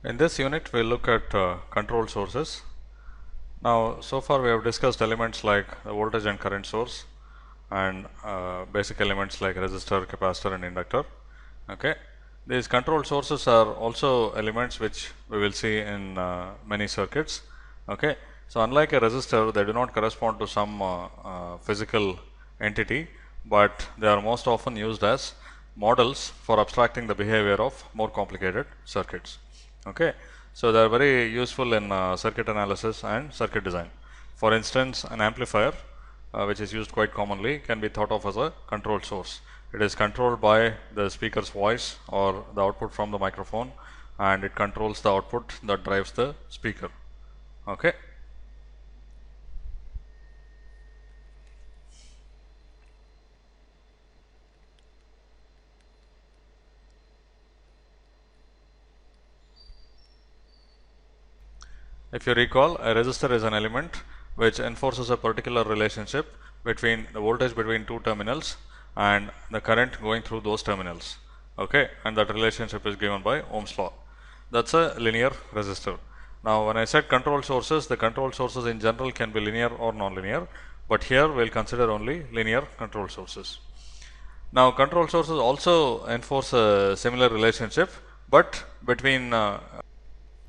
In this unit, we'll look at control sources. Now, so far we have discussed elements like the voltage and current source and basic elements like resistor, capacitor and inductor. Okay. These control sources are also elements which we will see in many circuits. Okay. So, unlike a resistor, they do not correspond to some physical entity, but they are most often used as models for abstracting the behavior of more complicated circuits. Okay. So, they are very useful in circuit analysis and circuit design. For instance, an amplifier which is used quite commonly can be thought of as a control source. It is controlled by the speaker's voice or the output from the microphone, and it controls the output that drives the speaker. Okay. If you recall, a resistor is an element which enforces a particular relationship between the voltage between two terminals and the current going through those terminals. Okay, and that relationship is given by Ohm's law. That's a linear resistor. Now, when I said control sources, the control sources in general can be linear or non-linear, but here we will consider only linear control sources. Now, control sources also enforce a similar relationship, but between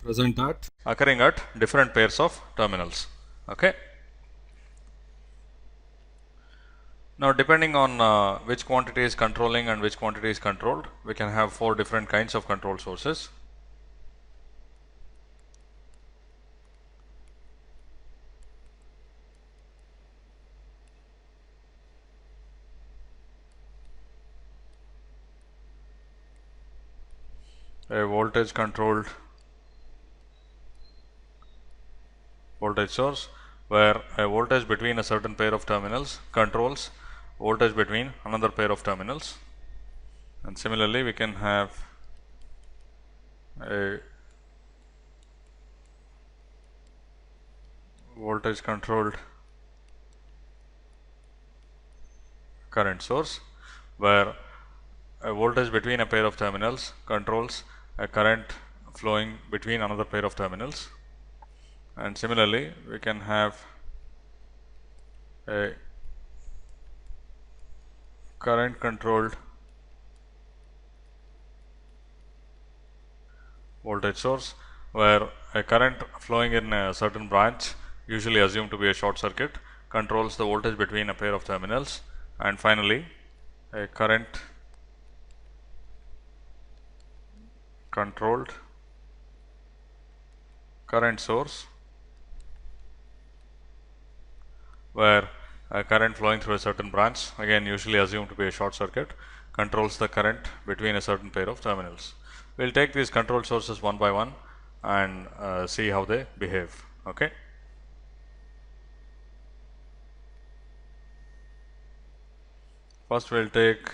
present at occurring at different pairs of terminals. Okay. Now, depending on which quantity is controlling and which quantity is controlled, we can have four different kinds of control sources. A voltage controlled voltage source, where a voltage between a certain pair of terminals controls voltage between another pair of terminals. And similarly, we can have a voltage controlled current source, where a voltage between a pair of terminals controls a current flowing between another pair of terminals. And similarly, we can have a current controlled voltage source, where a current flowing in a certain branch, usually assumed to be a short circuit, controls the voltage between a pair of terminals. And finally, a current controlled current source, where a current flowing through a certain branch, again usually assumed to be a short circuit, controls the current between a certain pair of terminals. We will take these control sources one by one and see how they behave. Okay. First, we will take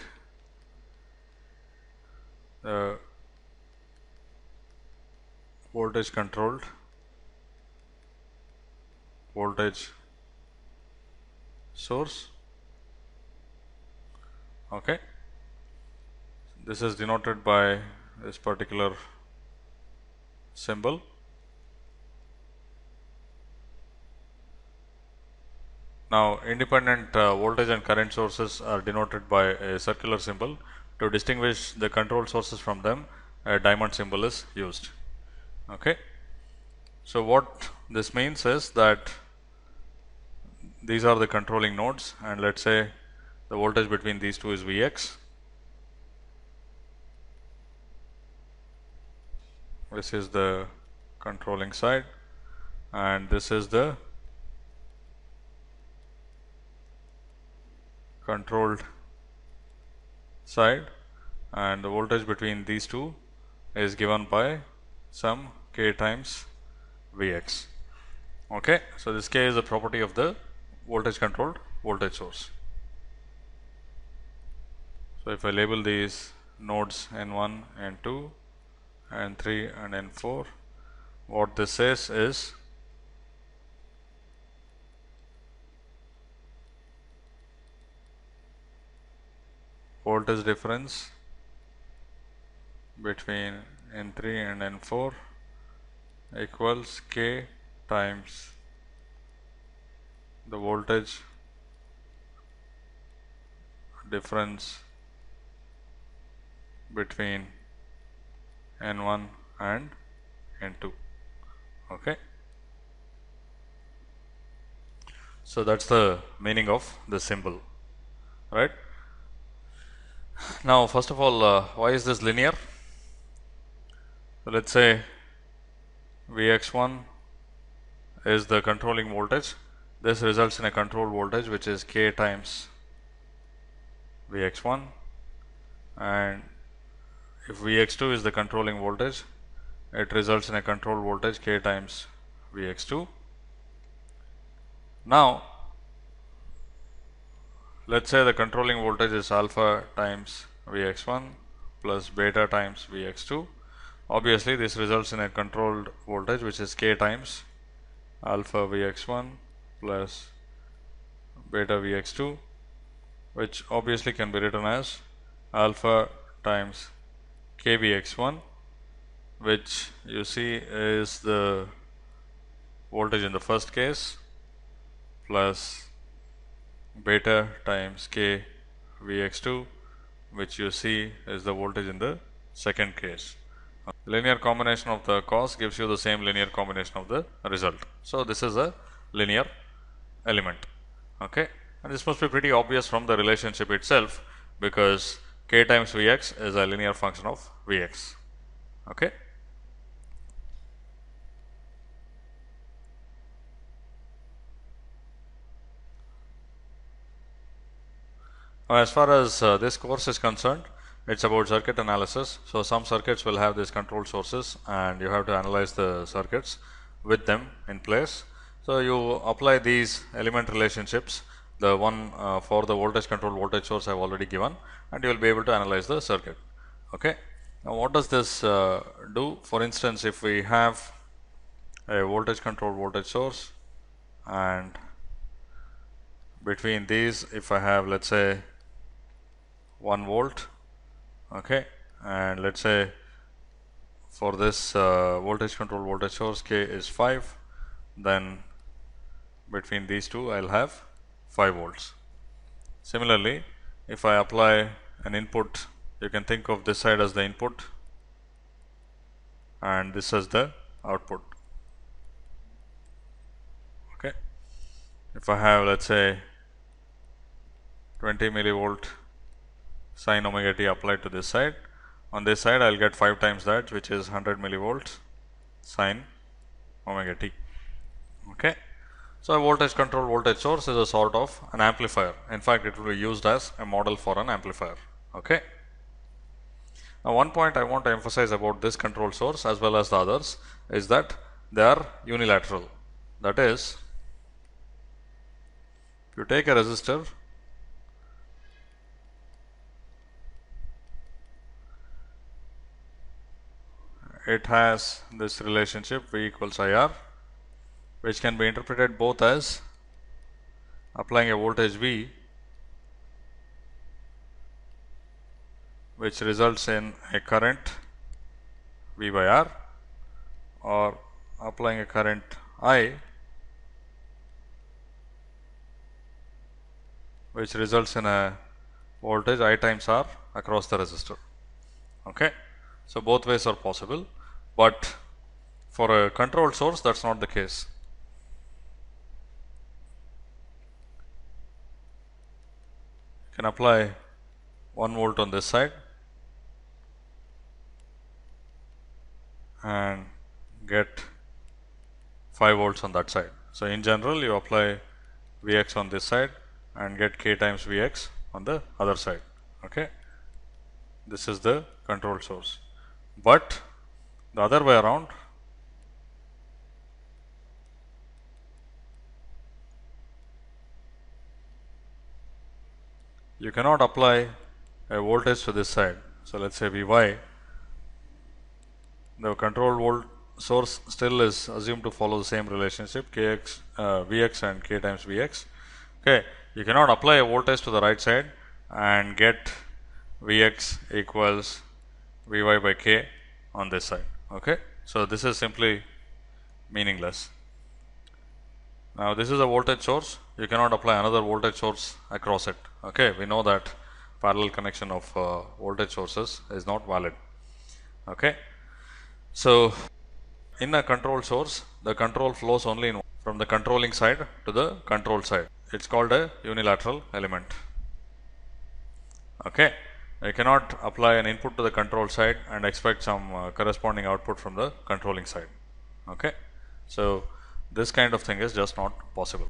the voltage controlled voltage source. Okay. This is denoted by this particular symbol. Now, independent voltage and current sources are denoted by a circular symbol. To distinguish the control sources from them, a diamond symbol is used. Okay. So, what this means is that these are the controlling nodes, and let us say the voltage between these two is Vx. This is the controlling side, and this is the controlled side, and the voltage between these two is given by some k times Vx. Okay. So, this k is a property of the voltage controlled voltage source. So, if I label these nodes N1, N2, N3 and N4, what this says is voltage difference between N3 and N4 equals K times the voltage difference between N1 and N2. Okay. So that's the meaning of the symbol, right? Now, first of all, why is this linear? So let's say Vx1 is the controlling voltage. This results in a control voltage which is K times Vx1, and if Vx2 is the controlling voltage, it results in a control voltage K times Vx2. Now, let's say the controlling voltage is alpha times Vx1 plus beta times Vx2. Obviously, this results in a controlled voltage which is K times alpha Vx1 plus beta Vx2, which obviously can be written as alpha times kVx1, which you see is the voltage in the first case, plus beta times k Vx2, which you see is the voltage in the second case. Linear combination of the cos gives you the same linear combination of the result. So this is a linear element. Okay, and this must be pretty obvious from the relationship itself, because k times Vx is a linear function of Vx. Okay. As far as this course is concerned, it's about circuit analysis. So some circuits will have these control sources, and you have to analyze the circuits with them in place. So you apply these element relationships. The one for the voltage control voltage source I have already given, and you will be able to analyze the circuit. Okay. Now, what does this do? For instance, if we have a voltage control voltage source, and between these, if I have, let's say, 1 volt, okay, and let's say for this voltage control voltage source K is 5, then between these two I'll have 5 volts. Similarly, if I apply an input, you can think of this side as the input and this as the output. Okay, if I have, let's say, 20 millivolt sine omega t applied to this side, on this side I'll get 5 times that, which is 100 millivolts sine omega t. Okay, so a voltage control voltage source is a sort of an amplifier. In fact, it will be used as a model for an amplifier. Okay. Now, one point I want to emphasize about this control source as well as the others is that they are unilateral. That is, if you take a resistor, it has this relationship V equals IR, which can be interpreted both as applying a voltage V, which results in a current V by R, or applying a current I, which results in a voltage I times R across the resistor. Okay, so both ways are possible, but for a controlled source that's not the case. You can apply 1 volt on this side and get 5 volts on that side. So in general, you apply Vx on this side and get K times Vx on the other side. Okay, this is the control source. But the other way around, you cannot apply a voltage to this side. So let's say Vy, the control volt source still is assumed to follow the same relationship, Kx, Vx and K times Vx. Okay, you cannot apply a voltage to the right side and get Vx equals Vy by K on this side. Okay, so this is simply meaningless. Now this is a voltage source, you cannot apply another voltage source across it. Okay, we know that parallel connection of voltage sources is not valid. Okay, so in a control source, the control flows only from the controlling side to the control side. It's called a unilateral element. Okay, you cannot apply an input to the control side and expect some corresponding output from the controlling side. Okay, so this kind of thing is just not possible.